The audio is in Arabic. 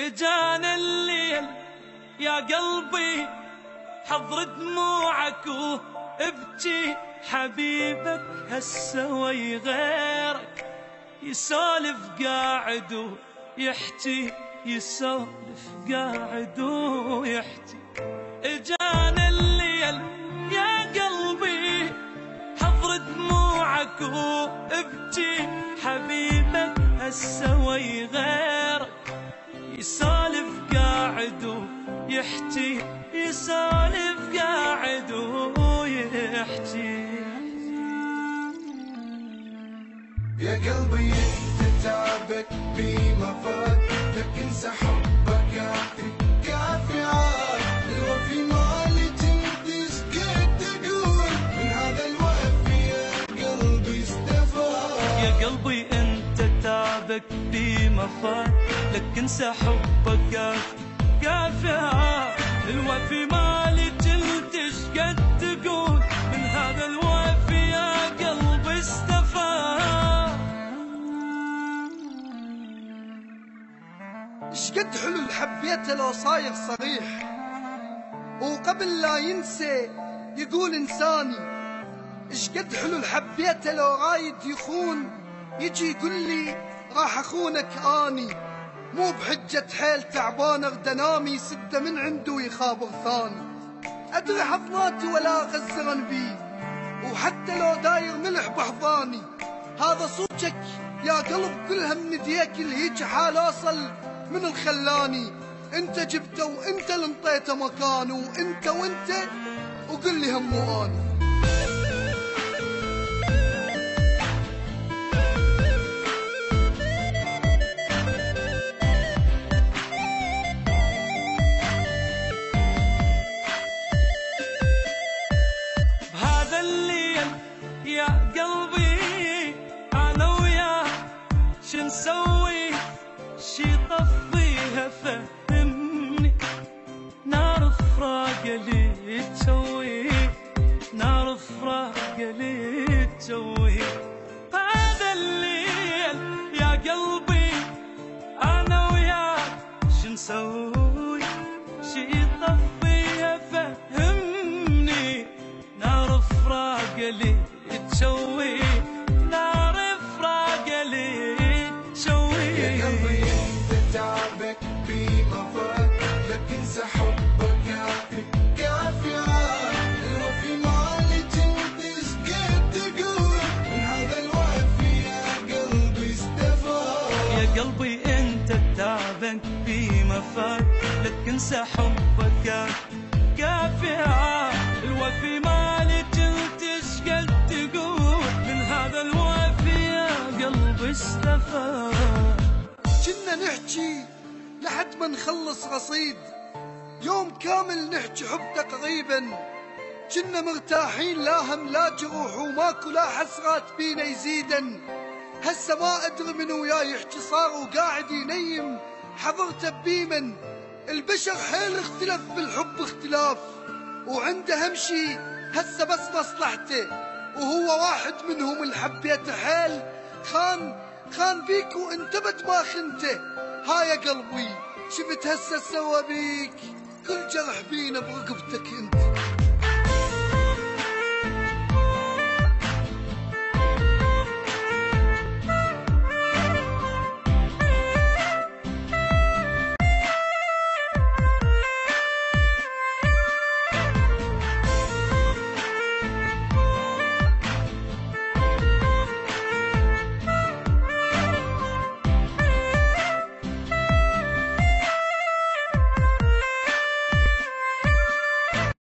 اجانا الليل يا قلبي حضر دموعك وابكي، حبيبك هالسوي غيرك يسولف قاعد ويحكي، يسولف قاعد ويحكي. اجانا الليل يا قلبي حضر دموعك وابكي، حبيبك هالسوي غيرك يسولف قاعد ويحكي، يسولف قاعد ويحكي. يا قلبي انت تعبك بما فات، لكن سحبك كافي كافي عاد. الوفي مالي تنتش قد تقول، من هذا الوفي يا قلبي استفاد. يا قلبي انت تعبك بما فات، لكن سحبك كافي كافي عاد. الوفي مالي تنتش قد تقول، من هذا الوفي يا قلبي استفاد. شقد حلو حبيته لو صاير صريح، وقبل لا ينسى يقول انساني. شقد حلو حبيته لو رايد يخون، يجي يقول لي راح اخونك اني. مو بحجة حيل تعبان اغدنامي، سده من عنده ويخابر ثاني. ادري حضناتي ولا غزرن بي، وحتى لو داير ملح بحضاني. هذا صوتك يا قلب كلها من يديك، الهيج حال اوصل من الخلاني. انت جبته وانت اللي انطيته مكانه، وانت وقل لي همو اني. بهذا الليل يا قلبي انا وياك شنسوي، شي طفيها فهمني. نار فراق اللي تسوي، نار فراق اللي تسوي. هذا الليل يا قلبي انا وياك شنسوي، شي طفيها فهمني. نار فراق اللي تسوي، نار فراق اللي تسوي. يا قلبي انت تعبك بما فات، لكن سحبك كافي كافي عاد. الوفي مالي تنتش قد تقول، من هذا الوفي يا قلبي استفاد. يا قلبي انت تعبك بما فات، لكن سحبك كافي عاد. الوفي مالي تنتش قد تقول، من هذا الوفي يا قلبي استفاد. كنا نحكي لحد ما نخلص رصيد، يوم كامل نحكي حب تقريبا. كنا مرتاحين لا هم لا جروح، وماكو لا حسرات بينا يزيدن. هسه ما ادري من وياي يحكي صار وقاعد ينيم حضرته بيمن. البشر حيل اختلف بالحب اختلاف، وعنده هم شي هسه بس مصلحته. وهو واحد منهم اللي حبيته حيل، خان بيك وانتبت ما خنته. ها يا قلبي شفت هسه سوى بيك، كل جرح بينا برقبتك انت.